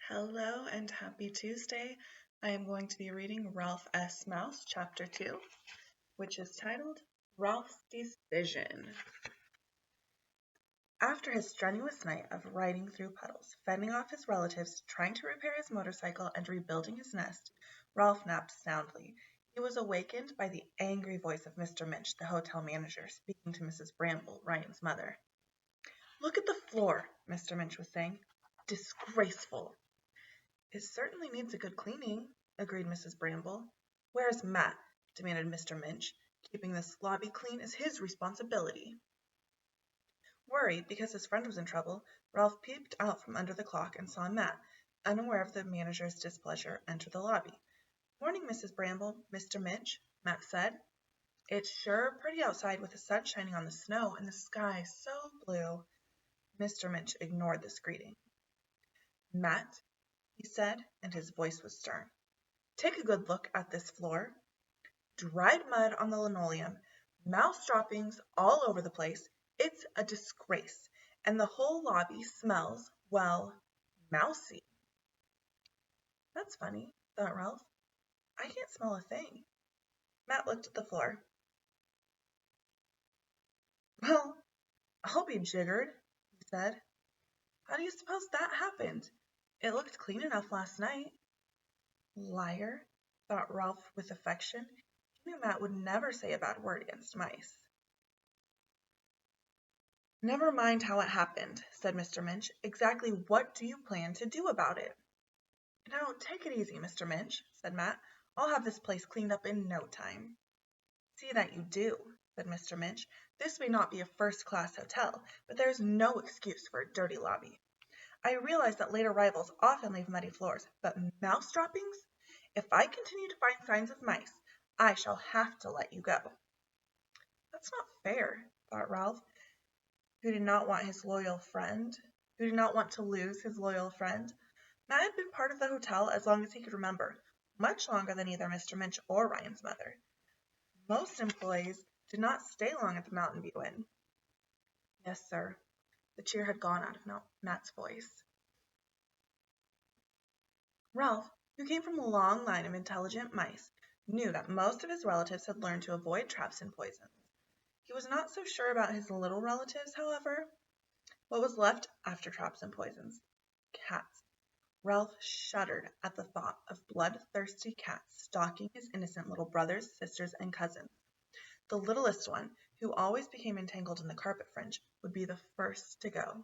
Hello and happy Tuesday. I am going to be reading Ralph S. Mouse, Chapter 2, which is titled Ralph's Decision. After his strenuous night of riding through puddles, fending off his relatives, trying to repair his motorcycle, and rebuilding his nest, Ralph napped soundly. He was awakened by the angry voice of Mr. Minch, the hotel manager, speaking to Mrs. Bramble, Ryan's mother. "Look at the floor," Mr. Minch was saying. "Disgraceful." "It certainly needs a good cleaning," agreed Mrs. Bramble. "Where's Matt?" demanded Mr. Minch. "Keeping this lobby clean is his responsibility." Worried because his friend was in trouble, Ralph peeped out from under the clock and saw Matt, unaware of the manager's displeasure, enter the lobby. "Morning, Mrs. Bramble, Mr. Minch," Matt said. "It's sure pretty outside with the sun shining on the snow and the sky so blue." Mr. Minch ignored this greeting. "Matt," he said, and his voice was stern, "take a good look at this floor. Dried mud on the linoleum, mouse droppings all over the place. It's a disgrace, and the whole lobby smells, well, mousy." "That's funny," thought Ralph. "I can't smell a thing." Matt looked at the floor. "Well, I'll be jiggered," he said. "How do you suppose that happened? It looked clean enough last night." Liar, thought Ralph with affection. He knew Matt would never say a bad word against mice. "Never mind how it happened," said Mr. Minch. "Exactly what do you plan to do about it?" "Now, take it easy, Mr. Minch," said Matt. "I'll have this place cleaned up in no time." "See that you do," said Mr. Minch. "This may not be a first-class hotel, but there is no excuse for a dirty lobby. I realize that late arrivals often leave muddy floors, but mouse droppings? If I continue to find signs of mice, I shall have to let you go." "That's not fair," thought Ralph, who did not want to lose his loyal friend. Matt had been part of the hotel as long as he could remember, much longer than either Mr. Minch or Ryan's mother. Most employees did not stay long at the Mountain View Inn. "Yes, sir." The cheer had gone out of Matt's voice. Ralph, who came from a long line of intelligent mice, knew that most of his relatives had learned to avoid traps and poisons. He was not so sure about his little relatives, however. What was left after traps and poisons? Cats. Ralph shuddered at the thought of bloodthirsty cats stalking his innocent little brothers, sisters, and cousins. The littlest one, who always became entangled in the carpet fringe, would be the first to go.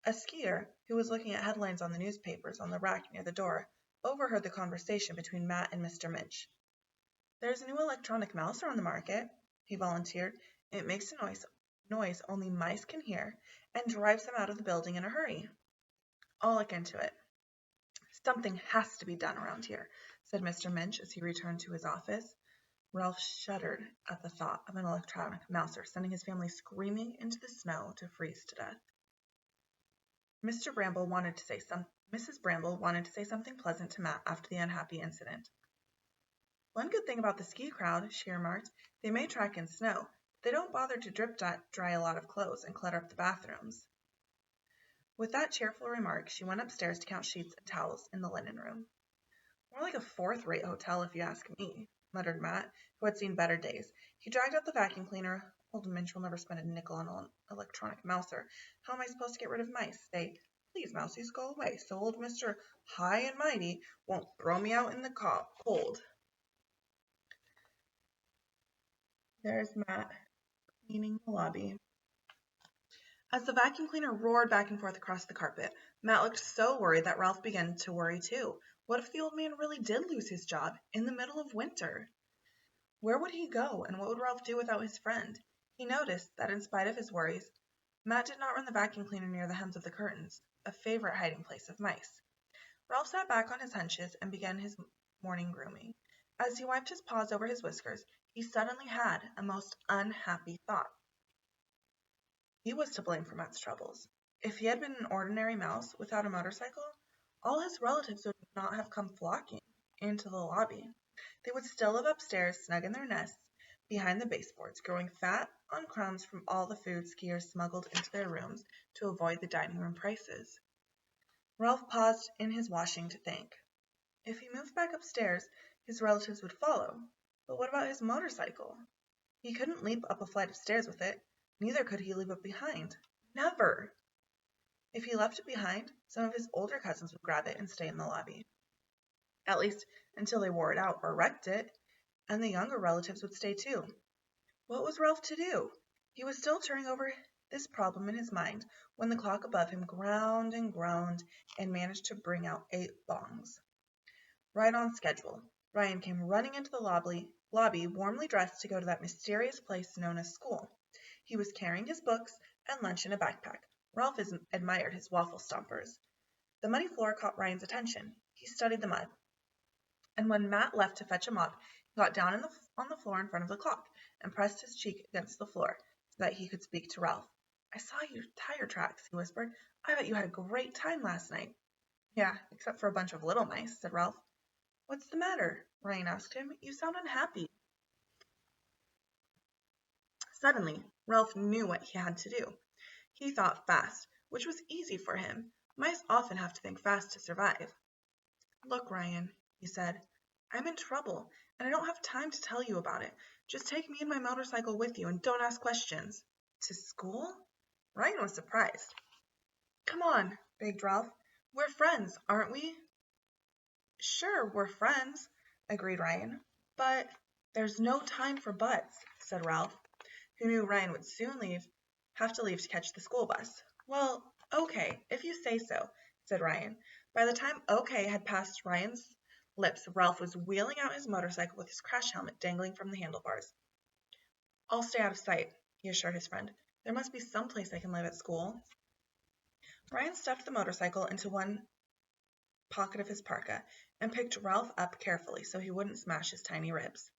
A skier, who was looking at headlines on the newspapers on the rack near the door, overheard the conversation between Matt and Mr. Minch. "There's a new electronic mouse on the market," he volunteered. "It makes a noise only mice can hear, and drives them out of the building in a hurry. I'll look into it." "Something has to be done around here," said Mr. Minch as he returned to his office. Ralph shuddered at the thought of an electronic mouser sending his family screaming into the snow to freeze to death. Mrs. Bramble wanted to say something pleasant to Matt after the unhappy incident. "One good thing about the ski crowd," she remarked, "they may track in snow, but they don't bother to drip dry a lot of clothes and clutter up the bathrooms." With that cheerful remark, she went upstairs to count sheets and towels in the linen room. "More like a fourth-rate hotel, if you ask me," muttered Matt, who had seen better days. He dragged out the vacuum cleaner. "Old Minch will never spend a nickel on an electronic mouser. How am I supposed to get rid of mice? Say, 'Please, mousies, go away,' so old Mr. High and Mighty won't throw me out in the cold." There's Matt cleaning the lobby. As the vacuum cleaner roared back and forth across the carpet, Matt looked so worried that Ralph began to worry too. What if the old man really did lose his job in the middle of winter? Where would he go, and what would Ralph do without his friend? He noticed that in spite of his worries, Matt did not run the vacuum cleaner near the hems of the curtains, a favorite hiding place of mice. Ralph sat back on his hunches and began his morning grooming. As he wiped his paws over his whiskers, he suddenly had a most unhappy thought. He was to blame for Matt's troubles. If he had been an ordinary mouse without a motorcycle, all his relatives would not have come flocking into the lobby. They would still live upstairs, snug in their nests, behind the baseboards, growing fat on crumbs from all the food skiers smuggled into their rooms to avoid the dining room prices. Ralph paused in his washing to think. If he moved back upstairs, his relatives would follow. But what about his motorcycle? He couldn't leap up a flight of stairs with it. Neither could he leave it behind. Never! If he left it behind, some of his older cousins would grab it and stay in the lobby. At least until they wore it out or wrecked it, and the younger relatives would stay too. What was Ralph to do? He was still turning over this problem in his mind when the clock above him ground and groaned and managed to bring out 8 bongs. Right on schedule. Ryan came running into the lobby, warmly dressed to go to that mysterious place known as school. He was carrying his books and lunch in a backpack. Ralph admired his waffle stompers. The muddy floor caught Ryan's attention. He studied the mud. And when Matt left to fetch a mop, he got down on the floor in front of the clock and pressed his cheek against the floor so that he could speak to Ralph. I saw your tire tracks, he whispered. I bet you had a great time last night. Yeah, except for a bunch of little mice, said Ralph. What's the matter? Ryan asked him. You sound unhappy. Suddenly, Ralph knew what he had to do. He thought fast, which was easy for him. Mice often have to think fast to survive. Look, Ryan, he said, I'm in trouble, and I don't have time to tell you about it. Just take me and my motorcycle with you and don't ask questions. To school? Ryan was surprised. Come on, begged Ralph. We're friends, aren't we? Sure, we're friends, agreed Ryan. But there's no time for buts, said Ralph, who knew Ryan would soon have to leave to catch the school bus. Well, okay, if you say so, said Ryan. By the time okay had passed Ryan's lips, Ralph was wheeling out his motorcycle with his crash helmet dangling from the handlebars. I'll stay out of sight, he assured his friend. There must be some place I can live at school. Ryan stuffed the motorcycle into one pocket of his parka and picked Ralph up carefully so he wouldn't smash his tiny ribs.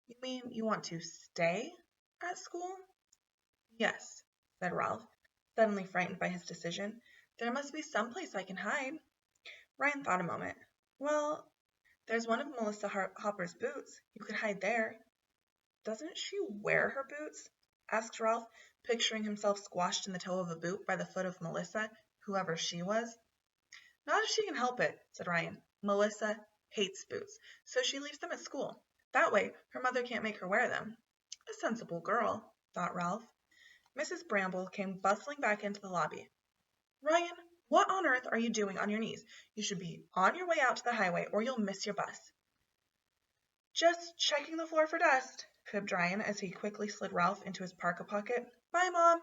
You mean you want to stay at school? Yes, said Ralph, suddenly frightened by his decision. There must be some place I can hide. Ryan thought a moment. Well, there's one of Melissa Hopper's boots. You could hide there. Doesn't she wear her boots? Asked Ralph, picturing himself squashed in the toe of a boot by the foot of Melissa, whoever she was. Not if she can help it, said Ryan. Melissa hates boots, so she leaves them at school. That way, her mother can't make her wear them. A sensible girl, thought Ralph. Mrs. Bramble came bustling back into the lobby. Ryan, what on earth are you doing on your knees? You should be on your way out to the highway or you'll miss your bus. Just checking the floor for dust, fibbed Ryan as he quickly slid Ralph into his parka pocket. Bye, Mom.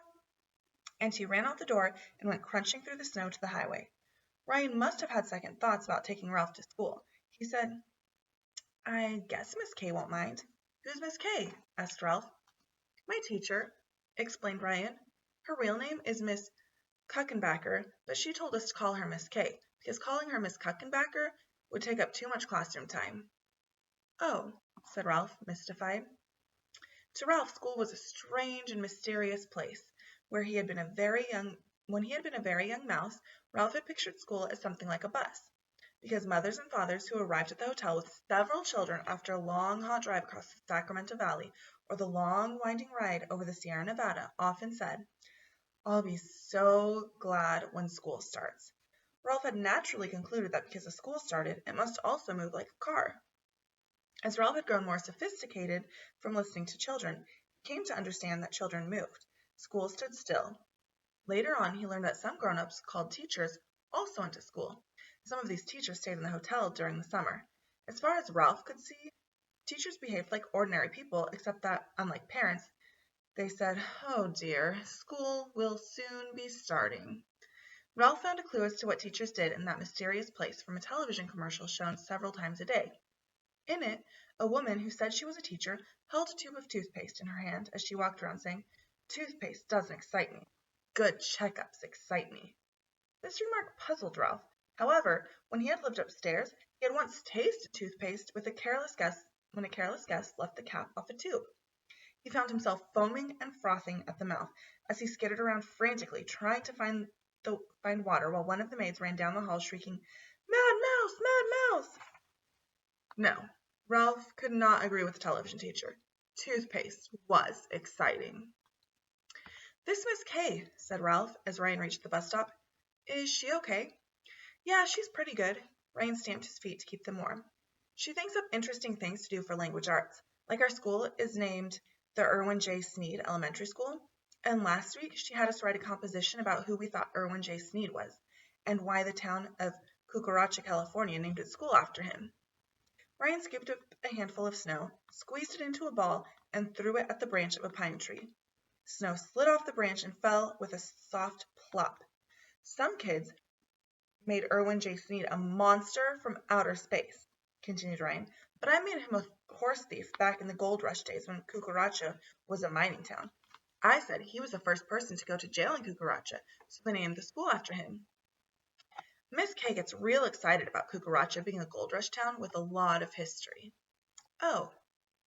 And he ran out the door and went crunching through the snow to the highway. Ryan must have had second thoughts about taking Ralph to school. He said, I guess Miss Kay won't mind. Who's Miss Kay? Asked Ralph. My teacher, explained Ryan. Her real name is Miss Kuckenbacker, but she told us to call her Miss Kay, because calling her Miss Kuckenbacker would take up too much classroom time. Oh, said Ralph, mystified. To Ralph, school was a strange and mysterious place, where when he had been a very young mouse, Ralph had pictured school as something like a bus, because mothers and fathers who arrived at the hotel with several children after a long, hot drive across the Sacramento Valley or the long, winding ride over the Sierra Nevada often said, I'll be so glad when school starts. Ralph had naturally concluded that because a school started, it must also move like a car. As Ralph had grown more sophisticated from listening to children, he came to understand that children moved. School stood still. Later on, he learned that some grown-ups, called teachers, also went to school. Some of these teachers stayed in the hotel during the summer. As far as Ralph could see, teachers behaved like ordinary people, except that, unlike parents, they said, oh dear, school will soon be starting. Ralph found a clue as to what teachers did in that mysterious place from a television commercial shown several times a day. In it, a woman who said she was a teacher held a tube of toothpaste in her hand as she walked around saying, Toothpaste doesn't excite me. Good checkups excite me. This remark puzzled Ralph. However, when he had lived upstairs, he had once tasted toothpaste when a careless guest left the cap off a tube. He found himself foaming and frothing at the mouth as he skittered around frantically, trying to find water while one of the maids ran down the hall shrieking, Mad Mouse! Mad Mouse! No, Ralph could not agree with the television teacher. Toothpaste was exciting. This Miss Kay, said Ralph as Ryan reached the bus stop. Is she okay? Yeah, she's pretty good. Ryan stamped his feet to keep them warm. She thinks up interesting things to do for language arts. Like our school is named the Irwin J. Sneed Elementary School, and last week she had us write a composition about who we thought Irwin J. Sneed was, and why the town of Cucaracha, California named its school after him. Ryan scooped up a handful of snow, squeezed it into a ball, and threw it at the branch of a pine tree. Snow slid off the branch and fell with a soft plop. Some kids made Irwin J. Sneed a monster from outer space, continued Ryan, but I made him a horse thief back in the gold rush days when Cucaracha was a mining town. I said he was the first person to go to jail in Cucaracha, so they named the school after him. Miss Kay gets real excited about Cucaracha being a gold rush town with a lot of history. Oh,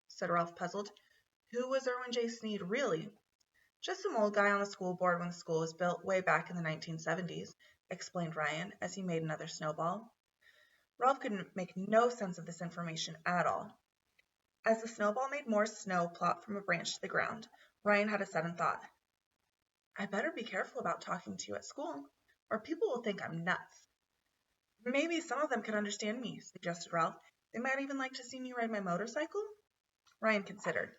said Ralph, puzzled. Who was Irwin J. Sneed, really? Just some old guy on the school board when the school was built way back in the 1970s, explained Ryan as he made another snowball. Ralph could make no sense of this information at all. As the snowball made more snow plop from a branch to the ground, Ryan had a sudden thought. I better be careful about talking to you at school, or people will think I'm nuts. Maybe some of them can understand me, suggested Ralph. They might even like to see me ride my motorcycle. Ryan considered.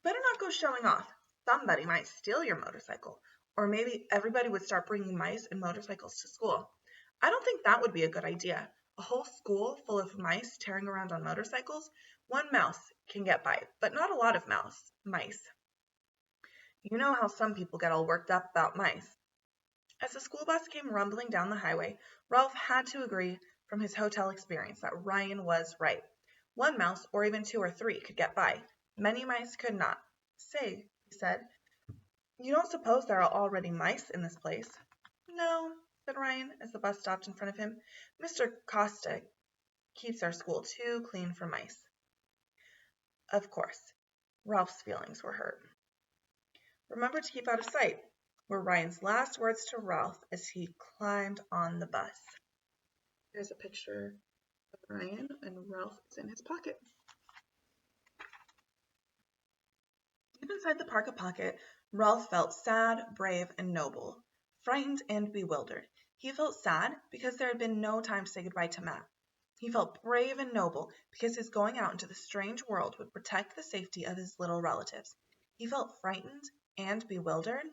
Better not go showing off. Somebody might steal your motorcycle, or maybe everybody would start bringing mice and motorcycles to school. I don't think that would be a good idea. A whole school full of mice tearing around on motorcycles? One mouse can get by, but not a lot of mice. You know how some people get all worked up about mice. As the school bus came rumbling down the highway, Ralph had to agree from his hotel experience that Ryan was right. One mouse, or even two or three, could get by. Many mice could not. Say, he said, you don't suppose there are already mice in this place? No, said Ryan as the bus stopped in front of him. Mr. Costa keeps our school too clean for mice. Of course, Ralph's feelings were hurt. Remember to keep out of sight, were Ryan's last words to Ralph as he climbed on the bus. There's a picture of Ryan, and Ralph is in his pocket. Deep inside the parka pocket, Ralph felt sad, brave, and noble, frightened and bewildered. He felt sad because there had been no time to say goodbye to Matt. He felt brave and noble because his going out into the strange world would protect the safety of his little relatives. He felt frightened and bewildered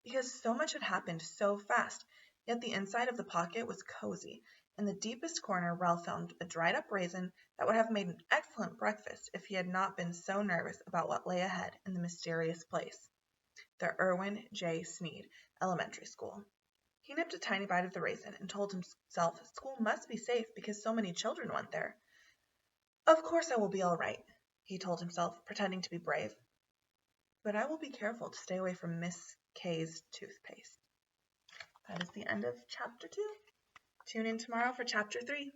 because so much had happened so fast, yet the inside of the pocket was cozy. In the deepest corner, Ralph found a dried-up raisin that would have made an excellent breakfast if he had not been so nervous about what lay ahead in the mysterious place, the Irwin J. Sneed Elementary School. He nipped a tiny bite of the raisin and told himself school must be safe because so many children went there. Of course I will be all right, he told himself, pretending to be brave. But I will be careful to stay away from Miss Kay's toothpaste. That is the end of Chapter 2. Tune in tomorrow for Chapter 3.